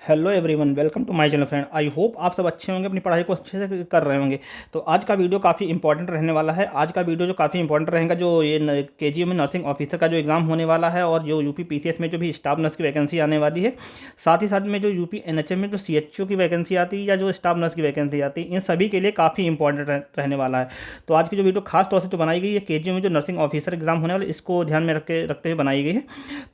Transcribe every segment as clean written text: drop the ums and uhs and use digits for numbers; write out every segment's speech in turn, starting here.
Hello everyone, welcome to my channel friend. I hope आप सब अच्छे होंगे, अपनी पढ़ाई को अच्छे से कर रहे होंगे। तो आज का वीडियो काफ़ी इंपॉर्टेंट रहने वाला है। आज का वीडियो जो काफ़ी इंपॉर्टेंट रहेगा, जो ये केजीएम में नर्सिंग ऑफिसर का जो एग्ज़ाम होने वाला है और जो यूपी पीसीएस में जो भी स्टाफ नर्स की वैकेंसी आने वाली है, साथ ही साथ में जो यूपी एनएचएम में जो सीएचओ की वैकेंसी आती है या जो स्टाफ नर्स की वैकेंसी आती है, इन सभी के लिए काफ़ी इंपॉर्टेंट रहने वाला है। तो आज की जो वीडियो खास तौर से तो बनाई गई है केजीएम में जो नर्सिंग ऑफिसर एग्जाम होने वाले, इसको ध्यान में रखते हुए बनाई गई है।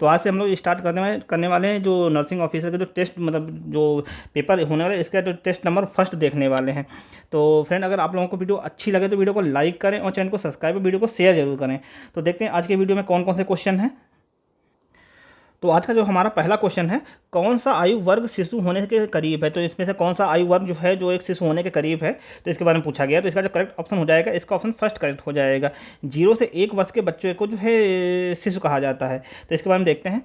तो आज से हम लोग स्टार्ट करने वाले हैं जो नर्सिंग ऑफिसर के जो टेस्ट, मतलब जो पेपर होने वाला है, इसका जो टेस्ट नंबर फर्स्ट देखने वाले हैं। तो फ्रेंड, अगर आप लोगों को वीडियो अच्छी लगे तो वीडियो को लाइक करें और चैनल को सब्सक्राइब, वीडियो को शेयर जरूर करें। तो देखते हैं आज के वीडियो में कौन कौन से क्वेश्चन हैं। तो आज का जो हमारा पहला क्वेश्चन है, कौन सा आयु वर्ग शिशु होने के करीब है। तो इसमें से कौन सा आयु वर्ग जो है जो एक शिशु होने के करीब है, तो इसके बारे में पूछा गया। तो इसका जो करेक्ट ऑप्शन हो जाएगा, इसका ऑप्शन फर्स्ट करेक्ट हो जाएगा। 0 से 1 वर्ष के बच्चों को जो है शिशु कहा जाता है। तो इसके बारे में देखते हैं।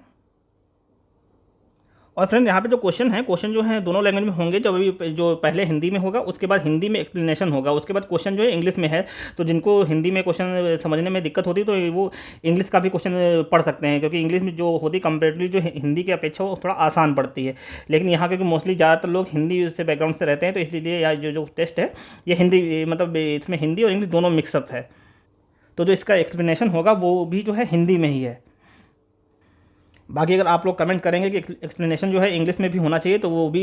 और फ्रेंड, यहाँ पे जो क्वेश्चन जो है दोनों लैंग्वेज में होंगे। जब अभी जो पहले हिंदी में होगा, उसके बाद हिंदी में एक्सप्लेनेशन होगा, उसके बाद क्वेश्चन जो है इंग्लिश में है। तो जिनको हिंदी में क्वेश्चन समझने में दिक्कत होती है तो वो इंग्लिश का भी क्वेश्चन पढ़ सकते हैं, क्योंकि इंग्लिश में जो होती कंपेरेटिवली जो हिंदी की अपेक्षा वो थोड़ा आसान पड़ती है। लेकिन यहाँ क्योंकि मोस्टली ज़्यादातर लोग हिंदी से बैकग्राउंड से रहते हैं, तो इसलिए यह जो टेस्ट है ये हिंदी, मतलब इसमें हिंदी और इंग्लिश दोनों मिक्सअप है। तो जो इसका एक्सप्लेनेशन होगा वो भी जो है हिंदी में ही है। बाकी अगर आप लोग कमेंट करेंगे कि एक्सप्लेनेशन जो है इंग्लिश में भी होना चाहिए, तो वो भी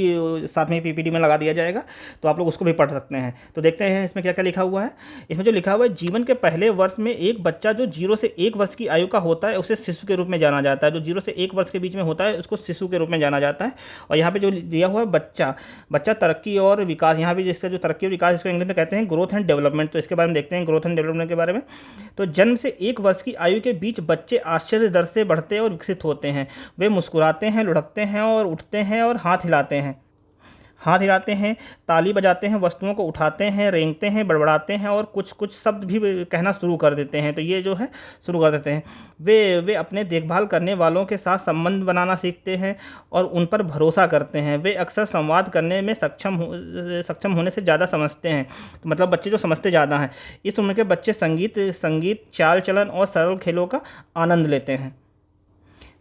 साथ में पीपीटी में लगा दिया जाएगा, तो आप लोग उसको भी पढ़ सकते हैं। तो देखते हैं इसमें क्या क्या लिखा हुआ है। इसमें जो लिखा हुआ है, जीवन के पहले वर्ष में एक बच्चा जो 0 से 1 वर्ष की आयु का होता है उसे शिशु के रूप में जाना जाता है। जो 0 से 1 वर्ष के बीच में होता है उसको शिशु के रूप में जाना जाता है। और यहाँ पे जो दिया हुआ है बच्चा तरक्की और विकास, यहाँ भी जिसका जो तरक्की और विकास इसको इंग्लिश में कहते हैं ग्रोथ एंड डेवलपमेंट। तो इसके बारे में देखते हैं ग्रोथ एंड डेवलपमेंट के बारे में। तो जन्म से 1 वर्ष की आयु के बीच बच्चे आश्चर्य दर से बढ़ते और विकसित होते हैं। वे मुस्कुराते हैं, लुढ़कते हैं और उठते हैं और हाथ हिलाते हैं, ताली बजाते हैं, वस्तुओं को उठाते हैं, रेंगते हैं, बड़बड़ाते हैं और कुछ कुछ शब्द भी कहना शुरू कर देते हैं। तो ये जो है शुरू कर देते हैं। वे अपने देखभाल करने वालों के साथ संबंध बनाना सीखते हैं और उन पर भरोसा करते हैं। वे अक्सर संवाद करने में सक्षम होने से ज़्यादा समझते हैं। तो मतलब बच्चे जो समझते ज़्यादा हैं। इस उम्र के बच्चे संगीत, चाल चलन और सरल खेलों का आनंद लेते हैं।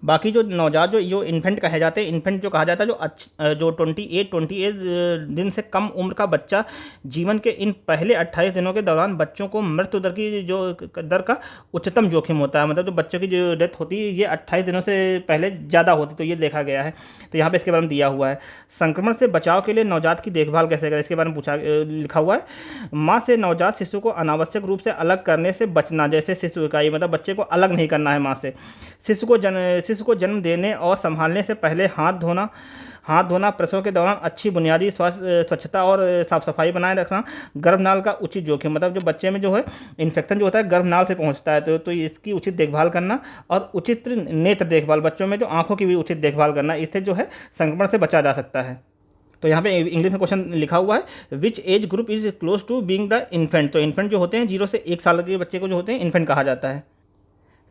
बाकी जो नवजात जो इन्फेंट कहे जाते हैं, इन्फेंट जो कहा जाता है जो 28 दिन से कम उम्र का बच्चा, जीवन के इन पहले 28 दिनों के दौरान बच्चों को मृत्यु दर का उच्चतम जोखिम होता है। मतलब जो बच्चों की जो डेथ होती है ये 28 दिनों से पहले ज़्यादा होती, तो ये देखा गया है। तो यहाँ पे इसके बारे में दिया हुआ है। संक्रमण से बचाव के लिए नवजात की देखभाल कैसे करें, इसके बारे में लिखा हुआ है। माँ से नवजात शिशु को अनावश्यक रूप से अलग करने से बचना, जैसे शिशु इकाई, मतलब बच्चे को अलग नहीं करना है माँ से। शिशु को जन्म देने और संभालने से पहले हाथ धोना, प्रसव के दौरान अच्छी बुनियादी स्वच्छता और साफ सफाई बनाए रखना। गर्भनाल का उचित जोखिम, मतलब जो बच्चे में जो है इन्फेक्शन जो होता है गर्भनाल से पहुंचता है, तो इसकी उचित देखभाल करना। और उचित नेत्र देखभाल, बच्चों में जो आंखों की भी उचित देखभाल करना, इससे जो है संक्रमण से बचा जा सकता है। तो यहाँ पे इंग्लिश में क्वेश्चन लिखा हुआ है, which age group is close to being the infant. तो इन्फेंट जो होते हैं 0 से 1 साल के बच्चे को जो होते हैं इन्फेंट कहा जाता है।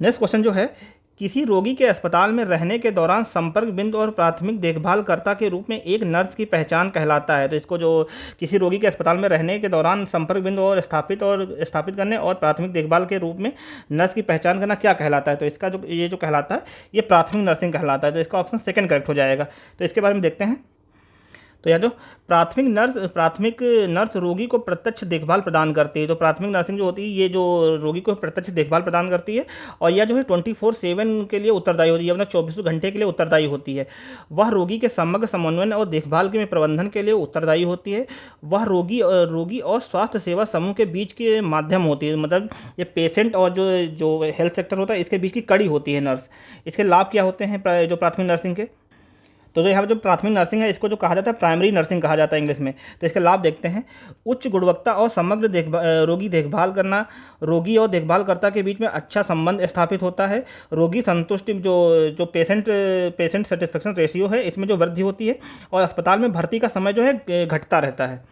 नेक्स्ट क्वेश्चन जो है, किसी रोगी के अस्पताल में रहने के दौरान संपर्क बिंदु और प्राथमिक देखभालकर्ता के रूप में एक नर्स की पहचान कहलाता है। तो इसको जो किसी रोगी के अस्पताल में रहने के दौरान संपर्क बिंदु और स्थापित करने और प्राथमिक देखभाल के रूप में नर्स की पहचान करना क्या कहलाता है। तो इसका जो कहलाता है ये प्राथमिक नर्सिंग कहलाता है। तो इसका ऑप्शन सेकंड करेक्ट हो जाएगा। तो इसके बारे में देखते हैं। तो यहाँ जो प्राथमिक नर्स रोगी को प्रत्यक्ष देखभाल प्रदान करती है। तो प्राथमिक नर्सिंग जो होती है ये जो रोगी को प्रत्यक्ष देखभाल प्रदान करती है, और यह जो है 24/7 के लिए उत्तरदायी होती है, मतलब 24 घंटे के लिए उत्तरदायी होती है। वह रोगी के समग्र समन्वय और देखभाल के प्रबंधन के लिए उत्तरदायी होती है। वह रोगी और स्वास्थ्य सेवा समूह के बीच के माध्यम होती है, मतलब ये पेशेंट और जो हेल्थ सेक्टर होता है इसके बीच की कड़ी होती है नर्स। इसके लाभ क्या होते हैं जो प्राथमिक नर्सिंग के। तो जो यहाँ पर जो प्राथमिक नर्सिंग है इसको जो कहा जाता है प्राइमरी नर्सिंग कहा जाता है इंग्लिश में। तो इसके लाभ देखते हैं। उच्च गुणवत्ता और समग्र रोगी देखभाल करना, रोगी और देखभालकर्ता के बीच में अच्छा संबंध स्थापित होता है। रोगी संतुष्टि, जो पेशेंट सेटिस्फेक्शन रेशियो है इसमें जो वृद्धि होती है, और अस्पताल में भर्ती का समय जो है घटता रहता है।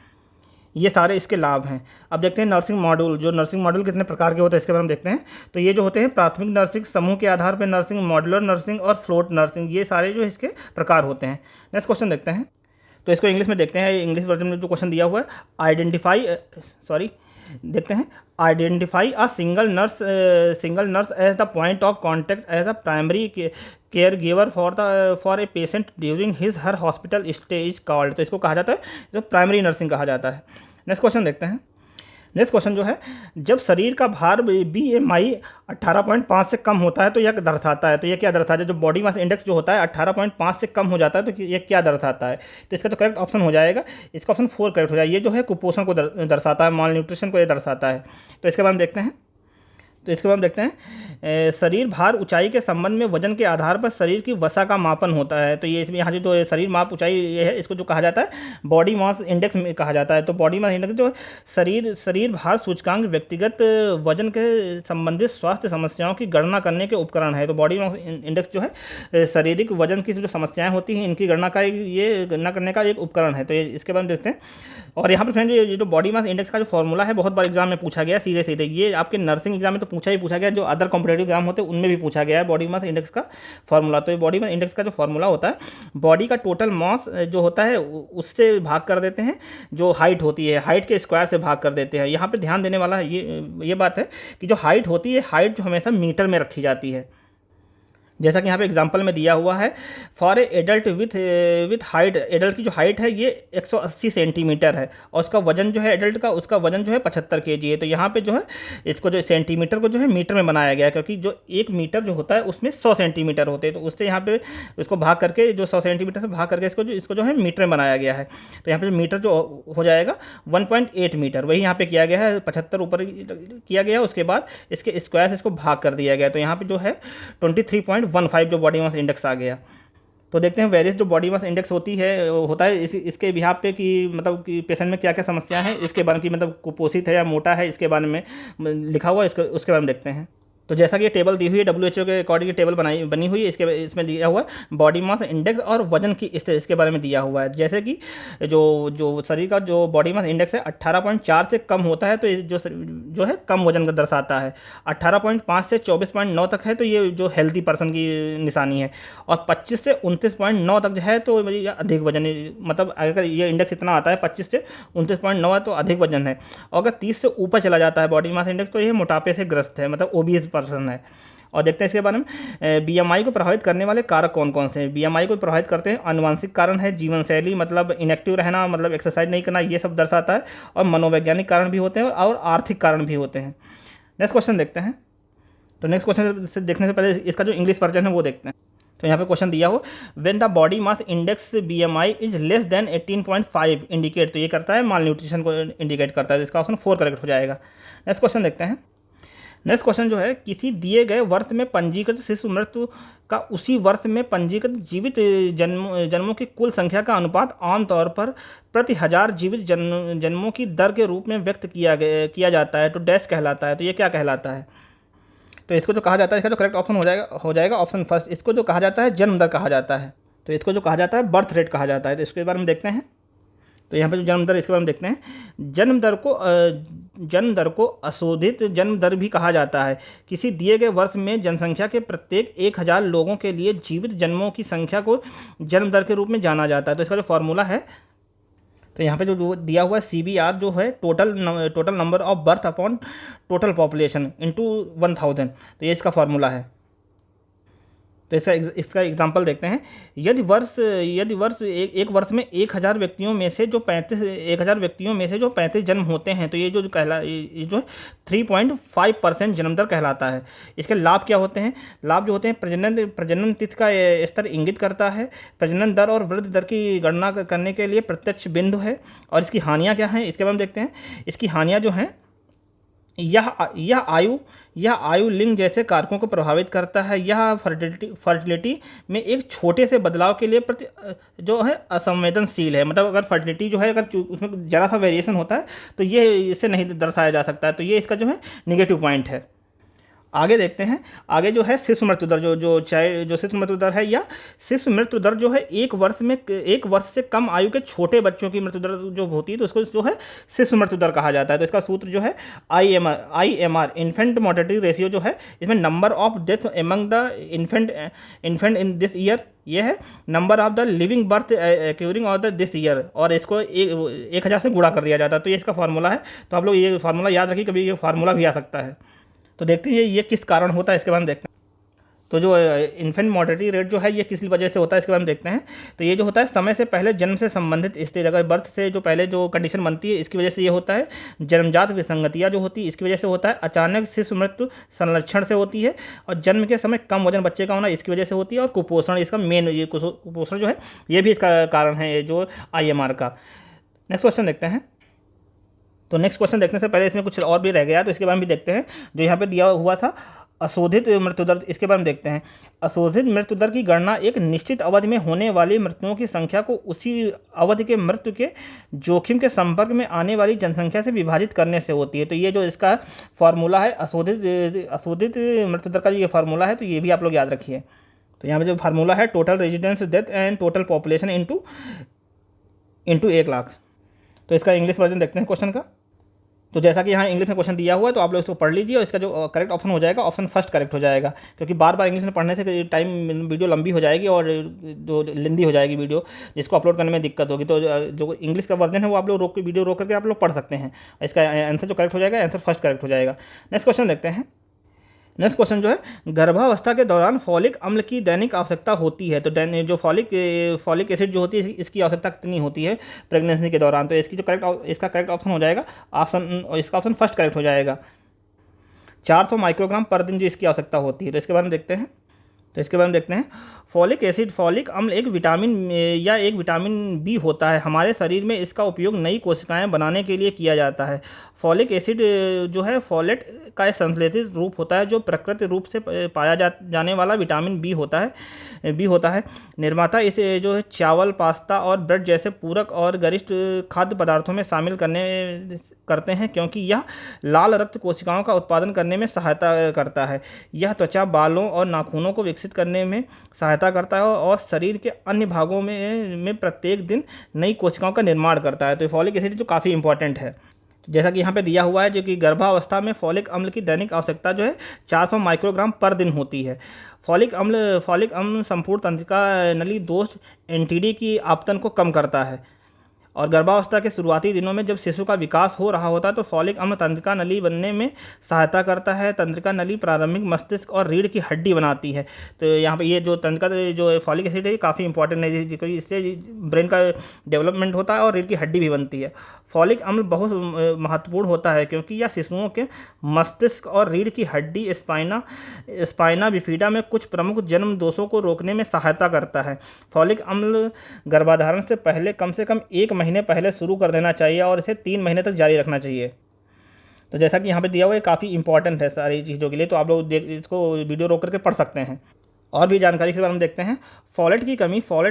ये सारे इसके लाभ हैं। अब देखते हैं नर्सिंग मॉड्यूल कितने प्रकार के होते हैं इसके बारे में देखते हैं। तो ये जो होते हैं प्राथमिक नर्सिंग, समूह के आधार पर नर्सिंग, मॉड्यूलर नर्सिंग और फ्लोट नर्सिंग, ये सारे जो इसके प्रकार होते हैं। नेक्स्ट क्वेश्चन देखते हैं। तो इसको इंग्लिश में देखते हैं। इंग्लिश वर्जन में जो क्वेश्चन दिया हुआ है, देखते हैं। Identify a single nurse as the point of contact as a primary care giver for a patient during his her hospital stay is called. तो इसको कहा जाता है जो प्राइमरी नर्सिंग कहा जाता है। नेक्स्ट क्वेश्चन देखते हैं। नेक्स्ट क्वेश्चन जो है, जब शरीर का भार BMI 18.5 से कम होता है तो यह दर्शाता है। तो ये क्या दर्शाता है? जो बॉडी मास इंडेक्स जो होता है 18.5 से कम हो जाता है तो ये क्या दर्शाता है? तो इसका तो करेक्ट ऑप्शन हो जाएगा, इसका ऑप्शन 4 करेक्ट हो जाएगा। ये जो है कुपोषण को दर्शाता है, माल न्यूट्रिशन को ये दर्शाता है। तो इसके बारे में देखते हैं। तो इसके बाद हम देखते हैं शरीर भार ऊंचाई के संबंध में वजन के आधार पर शरीर की वसा का मापन होता है। तो ये इसमें यहाँ जो शरीर माप ऊंचाई ये है, इसको जो कहा जाता है बॉडी मास इंडेक्स में कहा जाता है। तो बॉडी मास इंडेक्स जो शरीर भार सूचकांक व्यक्तिगत वजन के संबंधित स्वास्थ्य समस्याओं की गणना करने के उपकरण है। तो बॉडी मास इंडेक्स जो है शारीरिक वजन की जो समस्याएं होती हैं इनकी गणना करने का एक उपकरण है। तो इसके बाद देखते हैं। और यहाँ पर फ्रेंड ये जो बॉडी मास इंडेक्स का जो फॉर्मूला है बहुत बार एग्जाम में पूछा गया सीधे सीधे। ये आपके नर्सिंग एग्जाम में तो पूछा गया, जो अदर कॉम्पिटेटिव एग्जाम होते हैं उनमें भी पूछा गया है बॉडी मास इंडेक्स का फॉर्मूला। तो ये बॉडी मास इंडेक्स का जो फॉर्मूला होता है, बॉडी का टोटल मास जो होता है उससे भाग कर देते हैं, जो हाइट होती है हाइट के स्क्वायर से भाग कर देते हैं। यहाँ पर ध्यान देने वाला ये बात है कि जो हाइट होती है, हाइट जो हमेशा मीटर में रखी जाती है। जैसा कि यहाँ पे एग्जांपल में दिया हुआ है, for a adult with height, adult की जो हाइट है ये 180 सेंटीमीटर है और उसका वजन जो है एडल्ट का, उसका वजन जो है 75 kg है। तो यहाँ पे जो है इसको जो सेंटीमीटर को जो है मीटर में बनाया गया है, क्योंकि जो 1 मीटर जो होता है उसमें 100 सेंटीमीटर होते हैं। तो उससे यहाँ पे उसको भाग करके जो 100 सेंटीमीटर से भाग करके इसको जो है मीटर में बनाया गया है। तो यहाँ पे जो मीटर जो हो जाएगा 1.8 मीटर, वही यहाँ पे किया गया है, 75 ऊपर किया गया है, उसके बाद इसके स्क्वायर से इसको भाग कर दिया गया। तो यहाँ पे जो है 23.15 जो बॉडी मास इंडेक्स आ गया। तो देखते हैं वेरियस जो बॉडी मास इंडेक्स होता है इसके बिहाफ पे कि मतलब कि पेशेंट में क्या क्या समस्या है, इसके बारे में कि मतलब कुपोषित है या मोटा है, इसके बारे में लिखा हुआ है, उसके बारे में देखते हैं। तो जैसा कि ये टेबल दी हुई है WHO के अकॉर्डिंग टेबल बनी हुई है, इसमें दिया हुआ है बॉडी मास इंडेक्स और वजन की स्थिति, इसके बारे में दिया हुआ है। जैसे कि जो शरीर का जो बॉडी मास इंडेक्स है 18.4 से कम होता है तो ये जो है कम वजन का दर्शाता है। 18.5 से 24.9 तक है तो ये जो हेल्दी पर्सन की निशानी है, और 25 से 29.9 तक जो है तो ये अधिक वजन, मतलब अगर ये इंडेक्स इतना आता है 25 से 29.9 है तो अधिक वजन है। और अगर 30 से ऊपर चला जाता है बॉडी मास इंडेक्स तो ये मोटापे से ग्रस्त है, मतलब ओबीएस पर्सन है। और देखते हैं इसके बारे में BMI को प्रभावित करने वाले कारक कौन कौन से हैं। BMI को प्रभावित करते हैं आनुवंशिक कारण है, जीवन शैली मतलब इनएक्टिव रहना, मतलब एक्सरसाइज नहीं करना, ये सब दर्शाता है। और मनोवैज्ञानिक कारण भी होते हैं और आर्थिक कारण भी होते हैं। नेक्स्ट क्वेश्चन देखते हैं। तो नेक्स्ट क्वेश्चन से देखने से पहले इसका जो इंग्लिश वर्जन है वो देखते हैं। तो यहाँ पे क्वेश्चन दिया हो, when the body mass index BMI is less than 18.5 indicate, तो ये करता है माल न्यूट्रिशन को इंडिकेट करता है। इसका ऑप्शन 4 करेक्ट हो जाएगा। नेक्स्ट क्वेश्चन देखते हैं। नेक्स्ट क्वेश्चन जो है, किसी दिए गए वर्ष में पंजीकृत शिशु मृत्यु का उसी वर्ष में पंजीकृत जीवित जन्मों की कुल संख्या का अनुपात आमतौर पर प्रति 1000 जीवित जन्मों की दर के रूप में व्यक्त किया जाता है। तो डैश कहलाता है। तो ये क्या कहलाता है? तो इसको जो कहा जाता है, इसका जो करेक्ट ऑप्शन हो जाएगा ऑप्शन फर्स्ट। इसको जो कहा जाता है जन्म दर कहा जाता है। तो इसको जो कहा जाता है बर्थ रेट कहा जाता है। तो इसके बारे में देखते हैं। तो यहाँ पे जो जन्म दर, इसके बारे में देखते हैं। जन्म दर को अशोधित जन्म दर भी कहा जाता है। किसी दिए गए वर्ष में जनसंख्या के प्रत्येक 1000 लोगों के लिए जीवित जन्मों की संख्या को जन्म दर के रूप में जाना जाता है। तो इसका जो फॉर्मूला है, तो यहाँ पे जो दिया हुआ है CBR जो है total number of birth upon total population into 1000। तो ये इसका फॉर्मूला है। तो इसका एग्जांपल देखते हैं। यदि वर्ष एक वर्ष में 1000 व्यक्तियों में से जो 35 जन्म होते हैं तो ये जो 3.5% जन्म दर कहलाता है। इसके लाभ क्या होते हैं? लाभ जो होते हैं, प्रजनन तिथि का स्तर इंगित करता है, प्रजनन दर और वृद्धि दर की गणना करने के लिए प्रत्यक्ष बिंदु है। और इसकी हानियाँ क्या हैं इसके बारे में देखते हैं। इसकी हानियाँ जो हैं, यह आयु लिंग जैसे कारकों को प्रभावित करता है। यह फर्टिलिटी में एक छोटे से बदलाव के लिए जो है असंवेदनशील है। मतलब अगर फर्टिलिटी जो है अगर उसमें ज़रा सा वेरिएशन होता है तो ये इससे नहीं दर्शाया जा सकता है। तो ये इसका जो है निगेटिव पॉइंट है। आगे देखते हैं। आगे जो है शिशु मृत्यु दर, जो शिशु मृत्यु दर है, या शिशु मृत्यु दर जो है एक वर्ष से कम आयु के छोटे बच्चों की मृत्यु दर जो होती है तो उसको जो है शिशु मृत्यु दर कहा जाता है। तो इसका सूत्र जो है IMR इन्फेंट मोर्टेलिटी रेशियो जो है, इसमें number of death among the infant in this year, ये है number of the living birth occurring of the this year, और इसको 1000 से गुणा कर दिया जाता है। तो ये इसका फार्मूला है। तो आप लोग ये फार्मूला याद रखिए, कभी ये फार्मूला भी आ सकता है। तो देखते हैं ये किस कारण होता है, इसके बारे में देखते हैं। तो जो इन्फेंट मोर्टेलिटी रेट जो है ये किस वजह से होता है इसके बारे में देखते हैं। तो ये जो होता है समय से पहले जन्म से संबंधित स्थिति, अगर बर्थ से जो पहले जो कंडीशन बनती है इसकी वजह से ये होता है। जन्मजात विसंगतियाँ जो होती है इसकी वजह से होता है। अचानक शिशु मृत्यु संलक्षण से होती है, और जन्म के समय कम वजन बच्चे का होना इसकी वजह से होती है। और कुपोषण इसका मेन, ये कुपोषण जो है ये भी इसका कारण है, ये जो IMR का। नेक्स्ट क्वेश्चन देखते हैं। तो नेक्स्ट क्वेश्चन देखने से पहले इसमें कुछ और भी रह गया, तो इसके बारे में भी देखते हैं। जो यहाँ पे दिया हुआ था अशोधित मृत्यु दर, इसके बारे में देखते हैं। अशोधित मृत्यु दर की गणना एक निश्चित अवधि में होने वाली मृत्युओं की संख्या को उसी अवधि के मृत्यु के जोखिम के संपर्क में आने वाली जनसंख्या से विभाजित करने से होती है। तो ये जो इसका फार्मूला है अशोधित मृत्यु दर का जो ये फार्मूला है, तो ये भी आप लोग याद रखिए। तो यहाँ पे जो फार्मूला है total residence death and total population into 1 lakh. तो इसका इंग्लिश वर्जन देखते हैं क्वेश्चन का। तो जैसा कि यहाँ इंग्लिश में क्वेश्चन दिया हुआ है, तो आप लोग इसको पढ़ लीजिए, और इसका जो करेक्ट ऑप्शन हो जाएगा, ऑप्शन फर्स्ट करेक्ट हो जाएगा, क्योंकि बार बार इंग्लिश में पढ़ने से टाइम वीडियो लंबी हो जाएगी और जो लेंदी हो जाएगी वीडियो, जिसको अपलोड करने में दिक्कत होगी। तो जो इंग्लिश का वर्जन है वो आप लोग वीडियो रोक करके आप लोग पढ़ सकते हैं। इसका आंसर जो करेक्ट हो जाएगा, आंसर फर्स्ट करेक्ट हो जाएगा। नेक्स्ट क्वेश्चन देखते हैं। नेक्स्ट क्वेश्चन जो है, गर्भावस्था के दौरान फॉलिक अम्ल की दैनिक आवश्यकता होती है। तो जो फॉलिक एसिड जो होती है इसकी आवश्यकता कितनी होती है प्रेगनेंसी के दौरान। तो इसका करेक्ट ऑप्शन हो जाएगा इसका ऑप्शन फर्स्ट करेक्ट हो जाएगा। 400 माइक्रोग्राम पर दिन जो इसकी आवश्यकता होती है। तो इसके बारे में देखते हैं। फॉलिक अम्ल एक विटामिन बी होता है। हमारे शरीर में इसका उपयोग नई कोशिकाएं बनाने के लिए किया जाता है। फॉलिक एसिड जो है फॉलेट का एक संश्लेषित रूप होता है, जो प्राकृतिक रूप से पाया जाने वाला विटामिन बी होता है। निर्माता इसे जो है चावल, पास्ता और ब्रेड जैसे पूरक और गरिष्ठ खाद्य पदार्थों में शामिल करते हैं, क्योंकि यह लाल रक्त कोशिकाओं का उत्पादन करने में सहायता करता है। यह त्वचा, बालों और नाखूनों को विकसित करने में सहायता करता है और शरीर के अन्य भागों में प्रत्येक दिन नई कोशिकाओं का निर्माण करता है। तो फॉलिक एसिड जो काफ़ी इंपॉर्टेंट है, जैसा कि यहाँ पे दिया हुआ है, जो कि गर्भावस्था में फॉलिक अम्ल की दैनिक आवश्यकता जो है 400 माइक्रोग्राम पर दिन होती है। फॉलिक अम्ल संपूर्ण तंत्रिका नली दोष NTD की आपतन को कम करता है। और गर्भावस्था के शुरुआती दिनों में जब शिशु का विकास हो रहा होता है, तो फॉलिक अम्ल तंत्रिका नली बनने में सहायता करता है। तंत्रिका नली प्रारंभिक मस्तिष्क और रीढ़ की हड्डी बनाती है। तो यहाँ पे ये जो तंत्रिका जो फॉलिक एसिड है ये काफ़ी इंपॉर्टेंट है, क्योंकि इससे ब्रेन का डेवलपमेंट होता है और रीढ़ की हड्डी भी बनती है। फॉलिक अम्ल बहुत महत्वपूर्ण होता है, क्योंकि यह शिशुओं के मस्तिष्क और रीढ़ की हड्डी स्पाइना बिफिडा में कुछ प्रमुख जन्म दोषों को रोकने में सहायता करता है। फॉलिक अम्ल गर्भाधारण से पहले कम से कम 1 महीने पहले शुरू कर देना चाहिए और इसे 3 महीने तक जारी रखना चाहिए। तो जैसा कि यहाँ पे दिया हुआ है काफ़ी इंपॉर्टेंट है सारी चीज़ों के लिए, तो आप लोग इसको वीडियो रोक करके पढ़ सकते हैं। और भी जानकारी के बारे में देखते हैं। फॉलेट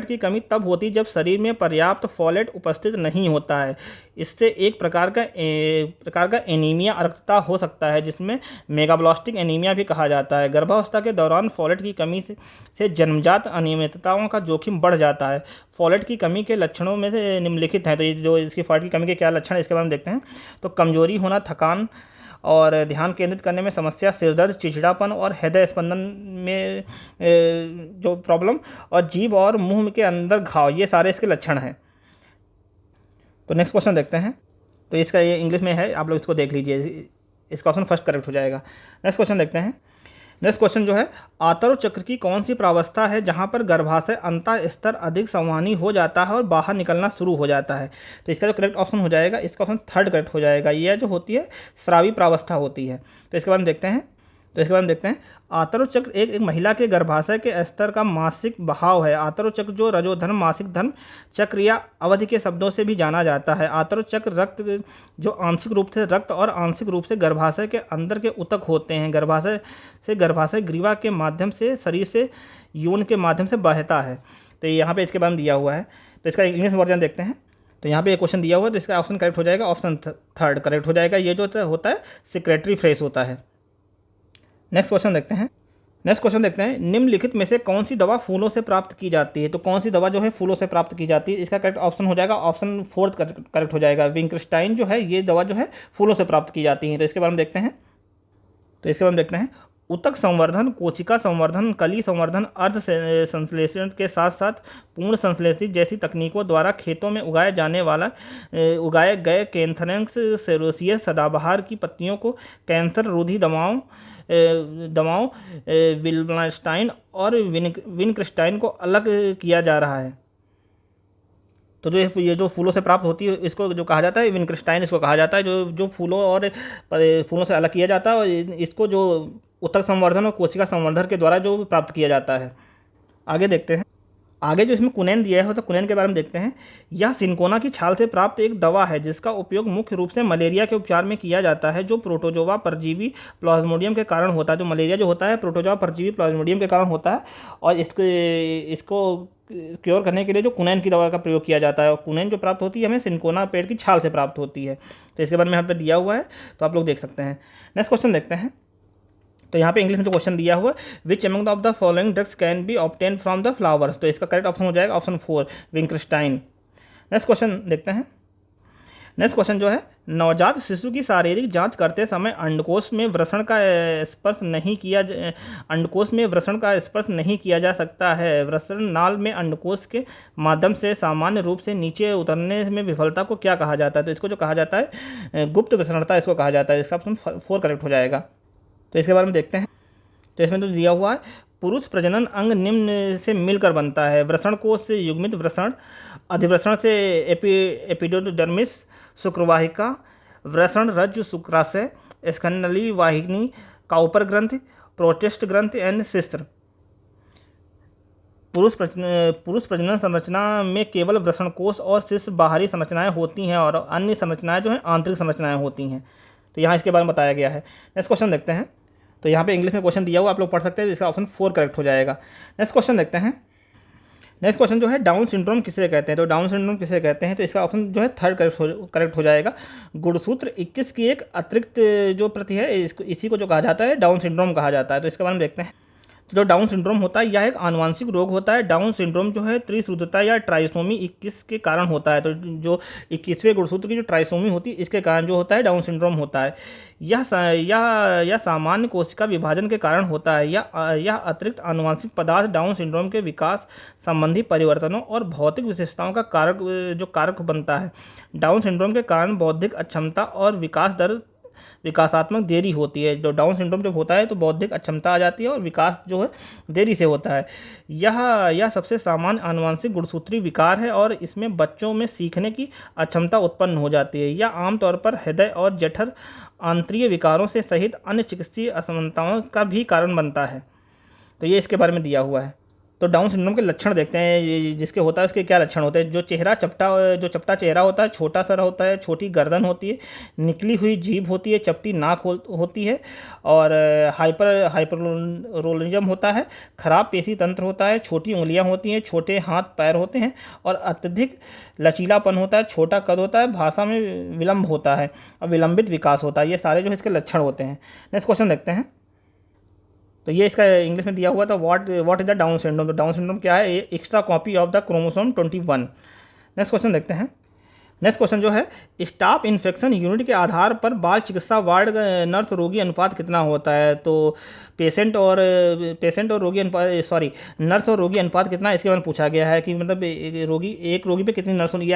की कमी तब होती है जब शरीर में पर्याप्त फॉलेट उपस्थित नहीं होता है। इससे एक प्रकार का एनीमिया रक्तता हो सकता है, जिसमें मेगाब्लास्टिक एनीमिया भी कहा जाता है। गर्भावस्था के दौरान फॉलेट की कमी से जन्मजात अनियमितताओं का जोखिम बढ़ जाता है। फॉलेट की कमी के लक्षणों में से निम्नलिखित हैं। तो ये जो इसकी फॉलेट की कमी के क्या लक्षण है इसके बारे में देखते हैं। तो कमजोरी होना, थकान और ध्यान केंद्रित करने में समस्या, सिरदर्द, चिड़चिड़ापन और हृदय स्पंदन में जो प्रॉब्लम, और जीभ और मुंह के अंदर घाव, ये सारे इसके लक्षण हैं। तो नेक्स्ट क्वेश्चन देखते हैं। तो इसका ये इंग्लिश में है, आप लोग इसको देख लीजिए, इसका ऑप्शन फर्स्ट करेक्ट हो जाएगा। नेक्स्ट क्वेश्चन देखते हैं। नेक्स्ट क्वेश्चन जो है, आतर्व चक्र की कौन सी प्रावस्था है जहां पर गर्भाशय अंतः स्तर अधिक संवहनी हो जाता है और बाहर निकलना शुरू हो जाता है। तो इसका जो करेक्ट ऑप्शन हो जाएगा, इसका ऑप्शन थर्ड करेक्ट हो जाएगा। यह जो होती है स्रावी प्रावस्था होती है। तो इसके बारे में देखते हैं। आतर्व चक्र एक महिला के गर्भाशय के स्तर का मासिक बहाव है। आतर्व चक्र जो रजोधर्म, मासिक धर्म चक्र या अवधि के शब्दों से भी जाना जाता है। आतर्व चक्र रक्त जो आंशिक रूप से रक्त और आंशिक रूप से गर्भाशय के अंदर के ऊतक होते हैं। गर्भाशय ग्रीवा के माध्यम से शरीर से यौन के माध्यम से बहता है। तो यहाँ पे इसके बारे में दिया हुआ है। तो इसका इंग्लिश वर्जन देखते हैं। तो यहाँ पे एक क्वेश्चन दिया हुआ है, तो इसका ऑप्शन करेक्ट हो जाएगा, ऑप्शन थर्ड करेक्ट हो जाएगा। ये जो होता है सिक्रेटरी फ्रेश होता है। नेक्स्ट क्वेश्चन देखते हैं। निम्नलिखित में से कौन सी दवा फूलों से प्राप्त की जाती है। तो कौन सी दवा जो है फूलों से प्राप्त की जाती है, इसका करेक्ट ऑप्शन हो जाएगा, ऑप्शन फोर्थ करेक्ट हो जाएगा। विंकरस्टाइन जो है ये दवा जो है फूलों से प्राप्त की जाती है। तो इसके बारे में देखते हैं। ऊतक संवर्धन, कोशिका संवर्धन, कली संवर्धन, अर्ध संश्लेषण के साथ साथ पूर्ण संश्लेषित जैसी तकनीकों द्वारा खेतों में उगाए गए कैंथरैक्स सेरोसियस सदाबहार की पत्तियों को कैंसर रोधी दवाओं दवाओं विल्मस्टाइन और विनक्रिस्टाइन को अलग किया जा रहा है। तो जो ये जो फूलों से प्राप्त होती है इसको जो कहा जाता है विनक्रिस्टाइन, इसको कहा जाता है, जो जो फूलों और फूलों से अलग किया जाता है, और इसको जो ऊतक संवर्धन और कोशिका संवर्धन के द्वारा जो प्राप्त किया जाता है। आगे देखते हैं, आगे जो इसमें कुनैन दिया है तो कुनैन के बारे में देखते हैं। यह सिनकोना की छाल से प्राप्त एक दवा है जिसका उपयोग मुख्य रूप से मलेरिया के उपचार में किया जाता है, जो प्रोटोजोआ परजीवी प्लाज्मोडियम के कारण होता है। जो मलेरिया जो होता है प्रोटोजोआ परजीवी प्लाज्मोडियम के कारण होता है, और इसको क्योर करने के लिए जो कुनैन की दवा का प्रयोग किया जाता है। और कुनैन जो प्राप्त होती है हमें सिनकोना पेड़ की छाल से प्राप्त होती है। तो इसके बारे में यहाँ पर दिया हुआ है, तो आप लोग देख सकते हैं। नेक्स्ट क्वेश्चन देखते हैं। तो यहाँ पे इंग्लिश में जो क्वेश्चन दिया हुआ है, which among of the following drugs can be obtain from the flowers. तो इसका करेक्ट ऑप्शन हो जाएगा ऑप्शन 4 विनक्रिस्टाइन। नेक्स्ट क्वेश्चन देखते हैं। नेक्स्ट क्वेश्चन जो है, नवजात शिशु की शारीरिक जांच करते समय अंडकोश में वृषण का स्पर्श नहीं किया जा सकता है। वृषण नाल में अंडकोश के माध्यम से सामान्य रूप से नीचे उतरने में विफलता को क्या कहा जाता है। तो इसको जो कहा जाता है गुप्त वृषणता इसको कहा जाता है। इसका ऑप्शन 4 करेक्ट हो जाएगा। तो इसके बारे में देखते हैं। तो इसमें तो दिया हुआ है, पुरुष प्रजनन अंग निम्न से मिलकर बनता है। वृषण कोश से युग्मित वृषण, अधिवृषण से एपिडोडर्मिस शुक्रवाहिका, वृषण रज्जु शुक्राशय, स्कन्नली वाहिनी, काउपर ग्रंथि, प्रोटेस्ट ग्रंथि एंड शिस्त्र। पुरुष प्रजनन संरचना में केवल वृषण कोश और शिश्न बाहरी संरचनाएं होती हैं, और अन्य संरचनाएं जो हैं आंतरिक संरचनाएं होती हैं। तो यहाँ इसके बारे में बताया गया है। नेक्स्ट क्वेश्चन देखते हैं। तो यहाँ पे इंग्लिश में क्वेश्चन दिया हुआ आप लोग पढ़ सकते हैं, इसका ऑप्शन 4 करेक्ट हो जाएगा। नेक्स्ट क्वेश्चन देखते हैं। नेक्स्ट क्वेश्चन जो है, डाउन सिंड्रोम किसे कहते हैं। तो डाउन सिंड्रोम किसे कहते हैं, तो इसका ऑप्शन जो है 3 करेक्ट हो जाएगा। गुणसूत्र 21 की एक अतिरिक्त जो प्रति है इसी को जो कहा जाता है डाउन सिंड्रोम कहा जाता है। तो इसके बारे में देखते हैं। तो जो डाउन सिंड्रोम होता है यह एक आनुवंशिक रोग होता है। डाउन सिंड्रोम जो है त्रिश्रुतता या ट्राइसोमी 21 के कारण होता है। तो जो 21वें गुणसूत्र की जो ट्राइसोमी होती है इसके कारण जो होता है डाउन सिंड्रोम होता है। यह सामान्य कोशिका विभाजन के कारण होता है। यह अतिरिक्त आनुवंशिक पदार्थ डाउन सिंड्रोम के विकास संबंधी परिवर्तनों और भौतिक विशेषताओं का कारक बनता है। डाउन सिंड्रोम के कारण बौद्धिक अक्षमता और विकासात्मक देरी होती है। जो डाउन सिंड्रोम जब होता है तो बौद्धिक अक्षमता आ जाती है और विकास जो है देरी से होता है। यह सबसे सामान्य आनुवंशिक गुणसूत्री विकार है, और इसमें बच्चों में सीखने की अक्षमता उत्पन्न हो जाती है। यह आमतौर पर हृदय और जठर आंतरिक विकारों से सहित अन्य चिकित्सीय असमानताओं का भी कारण बनता है। तो ये इसके बारे में दिया हुआ है। तो डाउन सिंड्रोम के लक्षण देखते हैं, जिसके होता है उसके क्या लक्षण होते हैं। जो चपटा चेहरा होता है, छोटा सा होता है, छोटी गर्दन होती है, निकली हुई जीभ होती है, चपटी नाक होती है, और हाइपरलोनिज्म होता है, खराब पेशी तंत्र होता है, छोटी उंगलियां होती हैं, छोटे हाथ पैर होते हैं, और अत्यधिक लचीलापन होता है, छोटा कद होता है, भाषा में विलंब होता है, और विलंबित विकास होता है। ये सारे जो इसके लक्षण होते हैं। नेक्स्ट क्वेश्चन देखते हैं। तो ये इसका इंग्लिश में दिया हुआ था, what is the down syndrome. तो डाउन सिंड्रोम क्या है, extra copy of the chromosome 21। Next question देखते हैं। नेक्स्ट क्वेश्चन जो है, स्टाफ इन्फेक्शन यूनिट के आधार पर बाल चिकित्सा वार्ड नर्स रोगी अनुपात कितना होता है। तो नर्स और रोगी अनुपात कितना, इसके बारे में पूछा गया है कि मतलब एक रोगी पे कितनी नर्स होगी,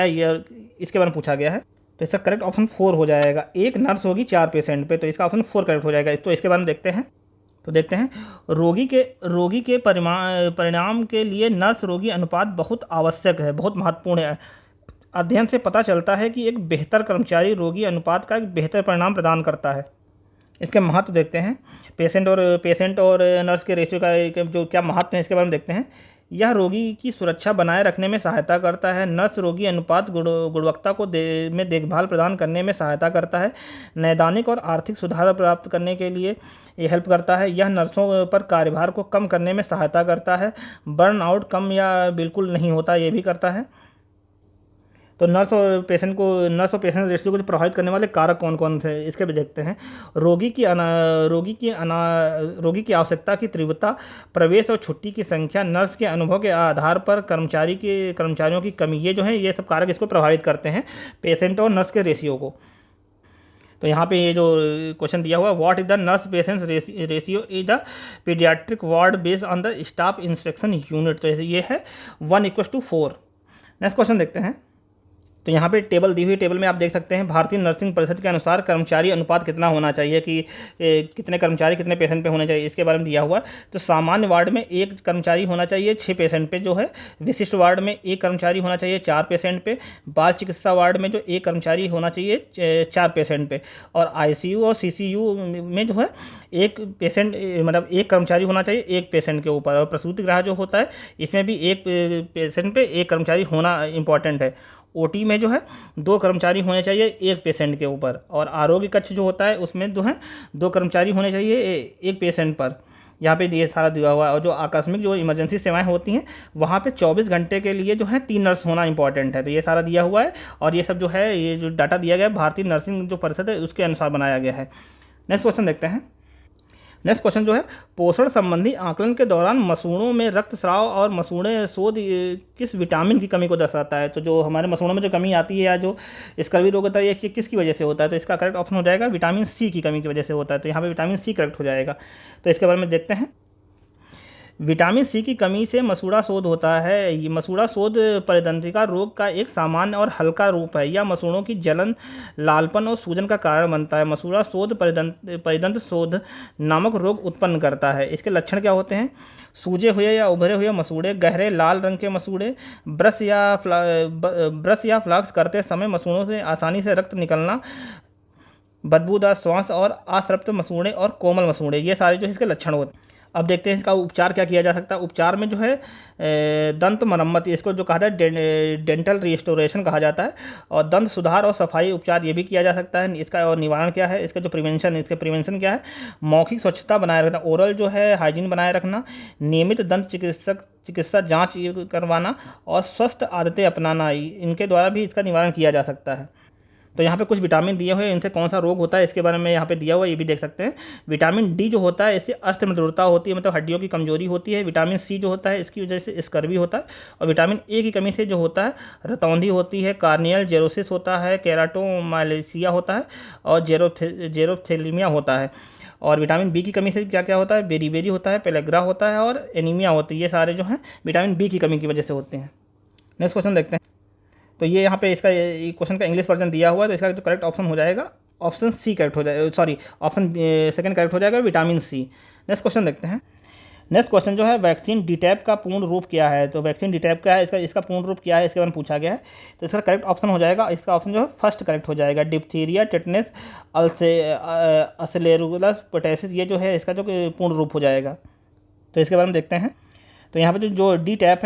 इसके बारे में पूछा गया है। तो इसका करेक्ट ऑप्शन 4 हो जाएगा। एक नर्स होगी 4 पेशेंट पे, तो इसका ऑप्शन 4 करेक्ट हो जाएगा। तो इसके बारे में देखते हैं। तो देखते हैं, रोगी के परिणाम के लिए नर्स रोगी अनुपात बहुत आवश्यक है, बहुत महत्वपूर्ण है। अध्ययन से पता चलता है कि एक बेहतर कर्मचारी रोगी अनुपात का एक बेहतर परिणाम प्रदान करता है। इसके महत्व देखते हैं। पेशेंट और नर्स के रेशियो का जो क्या महत्व है इसके बारे में देखते हैं। यह रोगी की सुरक्षा बनाए रखने में सहायता करता है। नर्स रोगी अनुपात गुणवत्ता में देखभाल प्रदान करने में सहायता करता है। नैदानिक और आर्थिक सुधार प्राप्त करने के लिए ये हेल्प करता है। यह नर्सों पर कार्यभार को कम करने में सहायता करता है। बर्नआउट कम या बिल्कुल नहीं होता, ये भी करता है। तो नर्स और पेशेंट रेशियो को प्रभावित करने वाले कारक कौन कौन थे इसके भी देखते हैं। रोगी की आवश्यकता की तीव्रता, प्रवेश और छुट्टी की संख्या, नर्स के अनुभव के आधार पर कर्मचारियों की कमी, ये जो है ये सब कारक इसको प्रभावित करते हैं, पेशेंट और नर्स के रेशियो को। तो यहाँ पे ये जो क्वेश्चन दिया हुआ, what is the nurse patient ratio is the paediatric ward based on the staff inspection unit. तो ये है 1:4। नेक्स्ट क्वेश्चन देखते हैं। तो यहाँ पे टेबल दी हुई, टेबल में आप देख सकते हैं भारतीय नर्सिंग परिषद के अनुसार कर्मचारी अनुपात कितना होना चाहिए, कि कितने कर्मचारी कितने पेशेंट पे होने चाहिए, इसके बारे में दिया हुआ है। तो सामान्य वार्ड में 1 कर्मचारी होना चाहिए 6 पेशेंट पे जो है, विशिष्ट वार्ड में 1 कर्मचारी होना चाहिए 4 पेशेंट पे, बाल चिकित्सा वार्ड में जो 1 कर्मचारी होना चाहिए 4 पेशेंट पे, और आईसीयू और सीसीयू में जो है 1 पेशेंट मतलब 1 कर्मचारी होना चाहिए 1 पेशेंट के ऊपर, और प्रसूति गृह जो होता है इसमें भी 1 पेशेंट पे 1 कर्मचारी होना इंपॉर्टेंट है। ओटी में जो है 2 कर्मचारी होने चाहिए 1 पेशेंट के ऊपर, और आरोग्य कक्ष जो होता है उसमें जो है 2 कर्मचारी होने चाहिए 1 पेशेंट पर। यहाँ पे ये सारा दिया हुआ है। और जो आकस्मिक जो इमरजेंसी सेवाएं होती हैं वहाँ पे 24 घंटे के लिए जो है 3 नर्स होना इंपॉर्टेंट है। तो ये सारा दिया हुआ है, और ये सब जो है ये जो डाटा दिया गया है भारतीय नर्सिंग जो परिषद है उसके अनुसार बनाया गया है। नेक्स्ट क्वेश्चन देखते हैं। नेक्स्ट क्वेश्चन जो है, पोषण संबंधी आकलन के दौरान मसूड़ों में रक्तस्राव और मसूड़े शोध किस विटामिन की कमी को दर्शाता है। तो जो हमारे मसूड़ों में जो कमी आती है या जो स्कर्वी रोग होता है ये किसकी वजह से होता है, तो इसका करेक्ट ऑप्शन हो जाएगा विटामिन सी की कमी की वजह से होता है। तो यहाँ पे विटामिन सी करेक्ट हो जाएगा। तो इसके बारे में देखते हैं। विटामिन सी की कमी से मसूड़ा शोध होता है। ये मसूड़ा शोध परिदंत्रिका रोग का एक सामान्य और हल्का रूप है। यह मसूड़ों की जलन, लालपन और सूजन का कारण बनता है। मसूड़ा शोध परिदंत शोध नामक रोग उत्पन्न करता है। इसके लक्षण क्या होते हैं? सूजे हुए या उभरे हुए मसूड़े, गहरे लाल रंग के मसूड़े, ब्रश या फ्लाक्स करते समय मसूड़ों से आसानी से रक्त निकलना, बदबूदार श्वास और असृप्त मसूड़े और कोमल मसूड़े, ये सारे जो इसके लक्षण होते हैं। अब देखते हैं इसका उपचार क्या किया जा सकता है। उपचार में जो है दंत मरम्मत, इसको जो कहा जाता है डेंटल रिस्टोरेशन कहा जाता है, और दंत सुधार और सफाई उपचार ये भी किया जा सकता है। इसका और निवारण क्या है, इसका जो इसके प्रिवेंशन क्या है? मौखिक स्वच्छता बनाए रखना, ओरल जो है हाइजीन बनाए रखना, नियमित दंत चिकित्सा जाँच करवाना और स्वस्थ आदतें अपनाना, इनके द्वारा भी इसका निवारण किया जा सकता है। तो यहाँ पे कुछ विटामिन दिए हुए हैं, इनसे कौन सा रोग होता है इसके बारे में यहाँ पे दिया हुआ है, ये भी देख सकते हैं। विटामिन डी जो होता है इससे अस्थि होती है, मतलब हड्डियों की कमजोरी होती है। विटामिन सी जो होता है इसकी वजह से स्कर्वी होता है। और विटामिन ए की कमी से जो होता है रतौंधी होती है, कार्नियल जेरोसिस होता है, केराटोमाइलेसिया होता है, और जेरोथेलिमिया होता है। और विटामिन बी की कमी से क्या क्या होता है? बेरीबेरी होता है, पेलेग्रा होता है, और एनीमिया होती है। ये सारे जो हैं विटामिन बी की कमी की वजह से होते हैं। नेक्स्ट क्वेश्चन देखते हैं। तो ये यहाँ पे इसका क्वेश्चन का इंग्लिश वर्जन दिया हुआ है, तो इसका जो करेक्ट ऑप्शन हो जाएगा ऑप्शन सी करेक्ट हो जाएगा, सॉरी ऑप्शन सेकंड करेक्ट हो जाएगा, विटामिन सी। नेक्स्ट क्वेश्चन देखते हैं। नेक्स्ट क्वेश्चन जो है, वैक्सीन डीटैप का पूर्ण रूप क्या है। तो वैक्सीन डीटैप क्या है, इसका पूर्ण रूप क्या है इसके बारे में पूछा गया है। तो इसका करेक्ट ऑप्शन हो जाएगा, इसका ऑप्शन जो है फर्स्ट करेक्ट हो जाएगा, डिप्थीरिया टेटनस असेलेरुलस पोटेसिस, ये जो है इसका जो पूर्ण रूप हो जाएगा। तो इसके बारे में देखते हैं। तो यहाँ पे जो डी टैप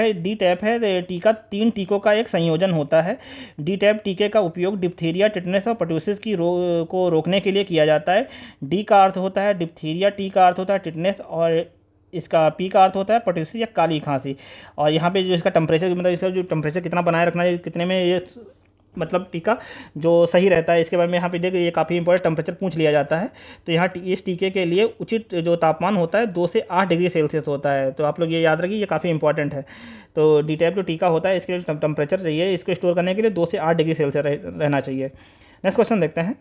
है टीका 3 टीकों का एक संयोजन होता है। डी टैप टीके का उपयोग डिप्थीरिया, टिटनेस और पर्टुसिस की को रोकने के लिए किया जाता है। डी का अर्थ होता है डिप्थीरिया, टी का अर्थ होता है टिटनेस, और इसका पी का अर्थ होता है पर्टुसिस या काली खांसी। और यहाँ पे जो इसका टेम्परेचर, मतलब इसका जो टेम्परेचर कितना बनाए रखना है, कितने में ये मतलब टीका जो सही रहता है, इसके बारे में यहाँ पे देखिए ये काफ़ी इंपॉर्टेंट टेम्परेचर पूछ लिया जाता है। तो यहाँ इस टीके के लिए उचित जो तापमान होता है 2 से 8 डिग्री सेल्सियस होता है। तो आप लोग ये याद रखिए, ये काफ़ी इंपॉर्टेंट है। तो डी टैप जो टीका होता है इसके लिए टेम्परेचर चाहिए, इसको स्टोर करने के लिए 2 से 8 डिग्री सेल्सियस रहना चाहिए। नेक्स्ट क्वेश्चन देखते हैं।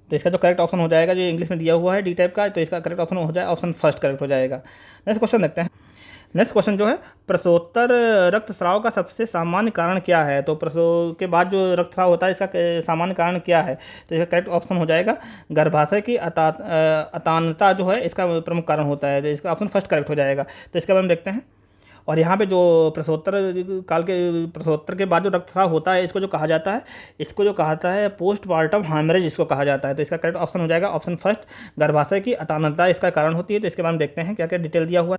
तो इसका जो करेक्ट ऑप्शन हो जाएगा, जो इंग्लिश में दिया हुआ है डी टैप का, तो इसका करेक्ट ऑप्शन हो जाए ऑप्शन फर्स्ट करेक्ट हो जाएगा। नेक्स्ट क्वेश्चन देखते हैं। नेक्स्ट क्वेश्चन जो है, प्रसवोत्तर रक्तस्राव का सबसे सामान्य कारण क्या है। तो प्रसव के बाद जो रक्तस्राव होता है इसका सामान्य कारण क्या है। तो इसका करेक्ट ऑप्शन हो जाएगा गर्भाशय की अतानता जो है इसका प्रमुख कारण होता है। तो इसका ऑप्शन फर्स्ट करेक्ट हो जाएगा। तो इसके बारे में देखते हैं। और यहाँ पे जो प्रसवोत्तर के बाद जो रक्तस्राव होता है इसको जो कहा जाता है पोस्टमार्टम हेमरेज इसको कहा जाता है। तो इसका करेक्ट ऑप्शन हो जाएगा ऑप्शन फर्स्ट, गर्भाशय की अतानता इसका कारण होती है। तो इसके बारे में देखते हैं क्या क्या डिटेल दिया हुआ है।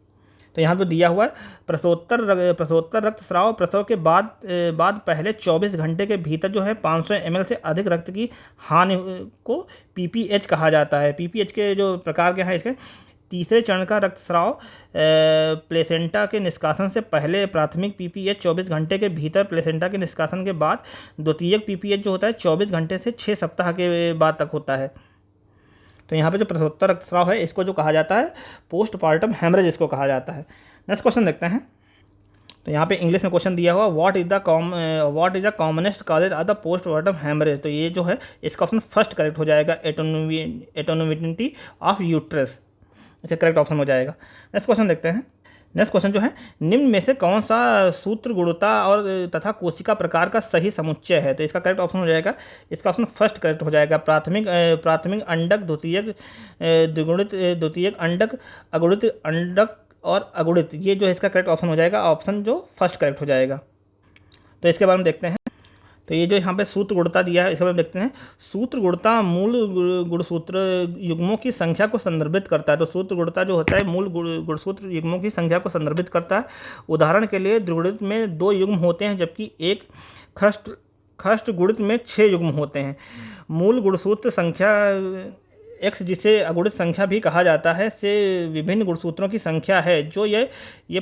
तो यहाँ पे दिया हुआ है प्रसवोत्तर रक्तस्राव प्रसव के बाद पहले 24 घंटे के भीतर जो है 500 ml से अधिक रक्त की हानि को पीपीएच कहा जाता है। पीपीएच के जो प्रकार के हैं इसके, तीसरे चरण का रक्तस्राव प्लेसेंटा के निष्कासन से पहले प्राथमिक पीपीएच 24 घंटे के भीतर, प्लेसेंटा के निष्कासन के बाद द्वितीयक पीपीएच जो होता है 24 घंटे से 6 सप्ताह के बाद तक होता है। तो यहाँ पे जो प्रसवोत्तर रक्तस्राव है इसको जो कहा जाता है पोस्टमार्टम हेमरेज इसको कहा जाता है। नेक्स्ट क्वेश्चन देखते हैं। तो यहाँ पे इंग्लिश में क्वेश्चन दिया हुआ, what is the commonest causes of the postmortem haemorrhage. तो ये जो है इसका ऑप्शन फर्स्ट करेक्ट हो जाएगा, एटोनोमिटी ऑफ यूट्रस, इसका करेक्ट ऑप्शन हो जाएगा। नेक्स्ट क्वेश्चन देखते हैं। नेक्स्ट क्वेश्चन जो है, निम्न में से कौन सा सूत्र गुणता और तथा कोशिका प्रकार का सही समुच्चय है? तो इसका करेक्ट ऑप्शन हो जाएगा, इसका ऑप्शन फर्स्ट करेक्ट हो जाएगा, प्राथमिक अंडक, द्वितीयक द्विगुणित द्वितीयक अंडक, अगुणित अंडक और अगुणित, ये जो है इसका करेक्ट ऑप्शन हो जाएगा, ऑप्शन जो फर्स्ट करेक्ट हो जाएगा। तो इसके बारे में देखते हैं। तो ये जो यहाँ पे सूत्र गुणता दिया है इसके बारे में देखते हैं। सूत्र गुणता मूल गुणसूत्र युग्मों की संख्या को संदर्भित करता है। तो सूत्र गुणता जो होता है मूल गुणसूत्र युग्मों की संख्या को संदर्भित करता है। उदाहरण के लिए द्विगुणित में 2 युग्म होते हैं, जबकि एक खष्ट गुणित में 6 युग्म होते हैं। मूल गुणसूत्र संख्या x, जिसे अगुणित संख्या भी कहा जाता है, से विभिन्न गुणसूत्रों की संख्या है जो ये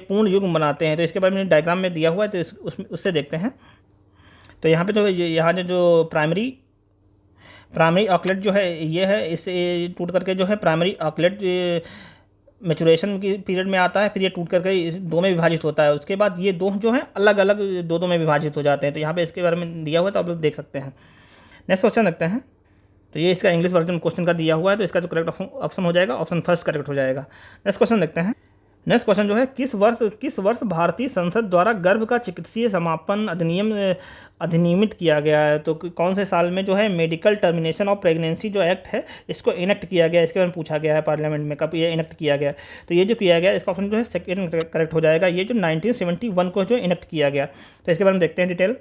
पूर्ण युग्म बनाते हैं। तो इसके बारे में डायग्राम में दिया हुआ है, तो उससे देखते हैं। तो यहाँ पे जो यहाँ जो प्राइमरी ऑकलेट जो है ये है, इसे टूट करके जो है प्राइमरी ऑकलेट मैचुरेशन की पीरियड में आता है, फिर ये टूट करके 2 में विभाजित होता है। उसके बाद ये 2 जो हैं अलग अलग 2 में विभाजित हो जाते हैं। तो यहाँ पे इसके बारे में दिया हुआ है, तो आप लोग देख सकते हैं। नेक्स्ट क्वेश्चन देखते हैं। तो ये इसका इंग्लिश वर्जन क्वेश्चन का दिया हुआ है, तो इसका जो करेक्ट ऑप्शन हो जाएगा, ऑप्शन फर्स्ट करेक्ट हो जाएगा। नेक्स्ट क्वेश्चन देखते हैं। नेक्स्ट क्वेश्चन जो है, किस वर्ष भारतीय संसद द्वारा गर्भ का चिकित्सीय समापन अधिनियम अधिनियमित किया गया है? तो कौन से साल में जो है मेडिकल टर्मिनेशन ऑफ प्रेगनेंसी जो एक्ट है इसको इनेक्ट किया गया, इसके बारे में पूछा गया है पार्लियामेंट में, कब ये इनेक्ट किया गया। तो ये जो किया गया इसका ऑप्शन जो है सेकेंड करेक्ट हो जाएगा, ये जो 1971 को जो इनेक्ट किया गया। तो इसके बारे में देखते हैं डिटेल।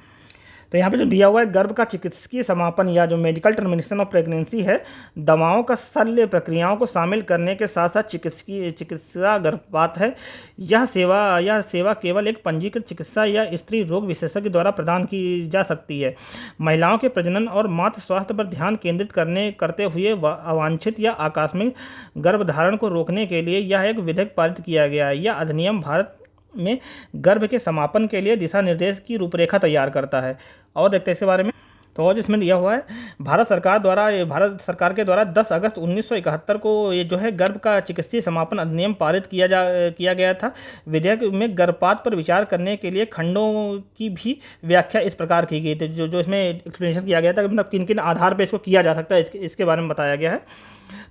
तो यहाँ पे जो दिया हुआ है, गर्भ का चिकित्सकीय समापन या जो मेडिकल टर्मिनेशन ऑफ प्रेगनेंसी है, दवाओं का शल्य प्रक्रियाओं को शामिल करने के साथ साथ चिकित्सा गर्भपात है। यह सेवा केवल एक पंजीकृत चिकित्सा या स्त्री रोग विशेषज्ञ द्वारा प्रदान की जा सकती है। महिलाओं के प्रजनन और मातृ स्वास्थ्य पर ध्यान केंद्रित करते हुए अवांछित या आकस्मिक गर्भधारण को रोकने के लिए यह एक विधेयक पारित किया गया है। यह अधिनियम भारत में गर्भ के समापन के लिए दिशा निर्देश की रूपरेखा तैयार करता है। और देखते हैं इसके बारे में। तो और इसमें दिया हुआ है, भारत सरकार के द्वारा 10 अगस्त 1971 को ये जो है गर्भ का चिकित्सीय समापन अधिनियम पारित किया गया था। विधेयक में गर्भपात पर विचार करने के लिए खंडों की भी व्याख्या इस प्रकार की गई थी, जो इसमें एक्सप्लेनेशन किया गया था, मतलब किन किन आधार पर इसको किया जा सकता है, इसके बारे में बताया गया है।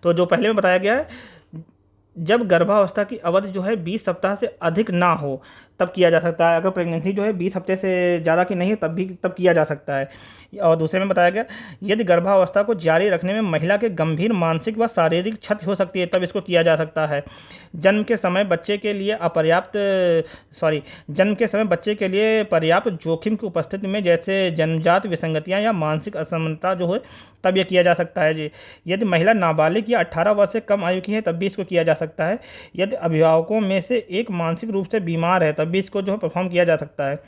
तो जो पहले में बताया गया है, जब गर्भावस्था की अवधि जो है 20 सप्ताह से अधिक ना हो तब किया जा सकता है। अगर प्रेगनेंसी जो है 20 हफ्ते से ज़्यादा की नहीं हो तब किया जा सकता है। और दूसरे में बताया गया, यदि गर्भावस्था को जारी रखने में महिला के गंभीर मानसिक व शारीरिक क्षति हो सकती है तब इसको किया जा सकता है। जन्म के समय बच्चे के लिए पर्याप्त जोखिम की उपस्थिति में, जैसे जन्मजात विसंगतियां या मानसिक असमानता जो है, तब यह किया जा सकता है जी। यदि महिला नाबालिग या 18 वर्ष से कम आयु की है तब भी इसको किया जा सकता है। यदि अभिभावकों में से एक मानसिक रूप से बीमार है तब भी इसको जो है परफॉर्म किया जा सकता है।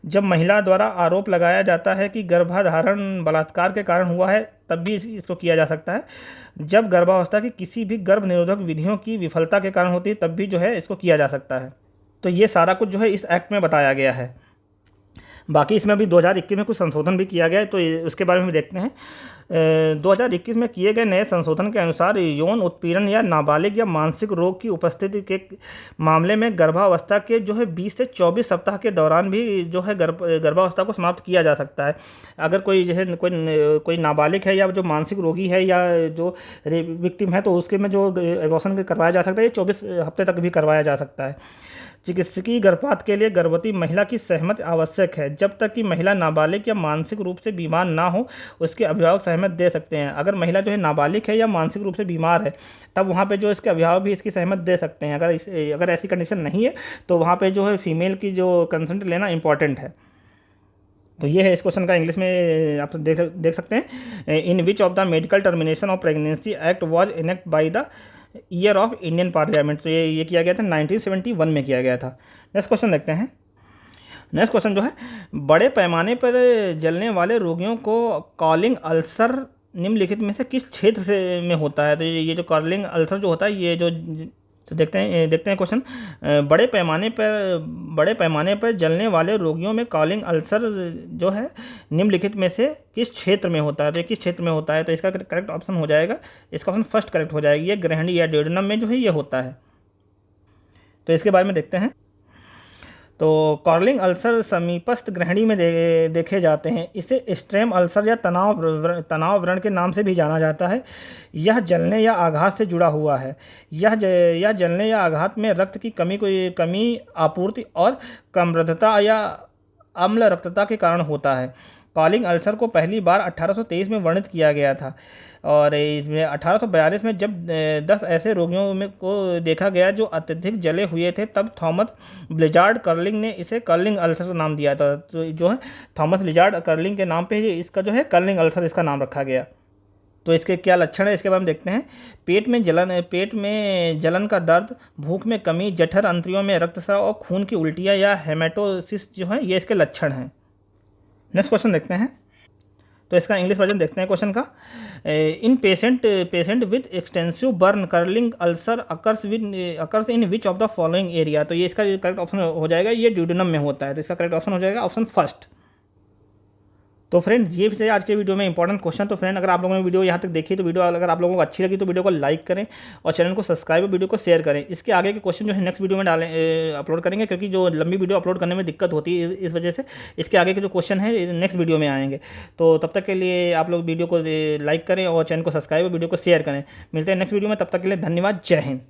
जब महिला द्वारा आरोप लगाया जाता है कि गर्भाधारण बलात्कार के कारण हुआ है तब भी इसको किया जा सकता है। जब गर्भावस्था की किसी भी गर्भ निरोधक विधियों की विफलता के कारण होती है तब भी जो है इसको किया जा सकता है। तो ये सारा कुछ जो है इस एक्ट में बताया गया है। बाकी इसमें अभी 2021 में कुछ संशोधन भी किया गया है, तो उसके बारे में भी देखते हैं। 2021 में किए गए नए संशोधन के अनुसार यौन उत्पीड़न या नाबालिग या मानसिक रोग की उपस्थिति के मामले में गर्भावस्था के जो है 20 से 24 सप्ताह के दौरान भी जो है गर्भावस्था को समाप्त किया जा सकता है। अगर कोई जैसे कोई नाबालिग है या जो मानसिक रोगी है या जो विक्टिम है तो उसके में जो एबॉर्शन करवाया जा सकता है, ये 24 हफ्ते तक भी करवाया जा सकता है। चिकित्सकीय गर्भपात के लिए गर्भवती महिला की सहमति आवश्यक है। जब तक कि महिला नाबालिग या मानसिक रूप से बीमार ना हो उसके अभिभावक सहमति दे सकते हैं। अगर महिला जो है नाबालिग है या मानसिक रूप से बीमार है तब वहाँ पे जो इसके अभिभावक भी इसकी सहमति दे सकते हैं। अगर ऐसी कंडीशन नहीं है तो वहाँ पे जो है फीमेल की जो कंसेंट लेना इंपॉर्टेंट है। तो ये है इस क्वेश्चन का इंग्लिश में आप देख सकते हैं। In which of the medical termination of pregnancy act was enact by the year of Indian parliament. तो ये किया गया था 1971 में किया गया था। नेक्स्ट क्वेश्चन देखते हैं। नेक्स्ट क्वेश्चन जो है, बड़े पैमाने पर जलने वाले रोगियों को कॉलिंग अल्सर निम्नलिखित में से किस क्षेत्र से में होता है? तो ये जो कॉलिंग अल्सर जो होता है, ये जो तो देखते हैं क्वेश्चन। बड़े पैमाने पर जलने वाले रोगियों में कॉलिंग अल्सर जो है निम्नलिखित में से किस क्षेत्र में होता है? तो किस क्षेत्र में होता है? तो इसका करेक्ट ऑप्शन हो जाएगा, इसका ऑप्शन फर्स्ट करेक्ट हो जाएगी, ये ग्रहणी या ड्यूडेनम में जो है ये होता है। तो इसके बारे में देखते हैं। तो कॉर्लिंग अल्सर समीपस्थ ग्रहणी में देखे जाते हैं। इसे स्ट्रेम अल्सर या तनाव व्रण के नाम से भी जाना जाता है। यह जलने या आघात से जुड़ा हुआ है। यह जलने या आघात में रक्त की कमी आपूर्ति और कमरधता या अम्ल रक्तता के कारण होता है। कॉलिंग अल्सर को पहली बार 1823 में वर्णित किया गया था और इसमें 1842 में जब 10 ऐसे रोगियों में को देखा गया जो अत्यधिक जले हुए थे, तब थॉमस लिजार्ड कर्लिंग ने इसे कर्लिंग अल्सर नाम दिया था। तो जो है थॉमस लिजार्ड कर्लिंग के नाम पे इसका जो है कर्लिंग अल्सर इसका नाम रखा गया। तो इसके क्या लक्षण है इसके बारे में देखते हैं। पेट में जलन का दर्द, भूख में कमी, जठर अंत्रियों में रक्तस्राव और खून की उल्टियाँ या हेमेटोसिस जो है ये इसके लक्षण हैं। नेक्स्ट क्वेश्चन देखते हैं। तो इसका इंग्लिश वर्जन देखते हैं क्वेश्चन का। In patient with extensive burn Curling ulcer occurs in which of the following area. तो ये इसका करेक्ट ऑप्शन हो जाएगा, ये ड्यूडेनम में होता है। तो इसका करेक्ट ऑप्शन हो जाएगा ऑप्शन फर्स्ट। तो फ्रेंड ये थे आज के वीडियो में इंपॉर्टेंट क्वेश्चन। तो फ्रेंड अगर आप लोगों ने वीडियो यहाँ तक देखी तो वीडियो अगर आप लोगों को अच्छी लगी तो वीडियो को लाइक करें और चैनल को सब्सक्राइब और वीडियो को शेयर करें। इसके आगे के क्वेश्चन जो है नेक्स्ट वीडियो में अपलोड करेंगे, क्योंकि जो लंबी वीडियो अपलोड करने में दिक्कत होती है, इस वजह से इसके आगे के जो क्वेश्चन है नेक्स्ट वीडियो में आएंगे। तो तब तक के लिए आप लोग वीडियो को लाइक करें और चैनल को सब्सक्राइब और वीडियो को शेयर करें। मिलते हैं नेक्स्ट वीडियो में, तब तक के लिए धन्यवाद। जय हिंद।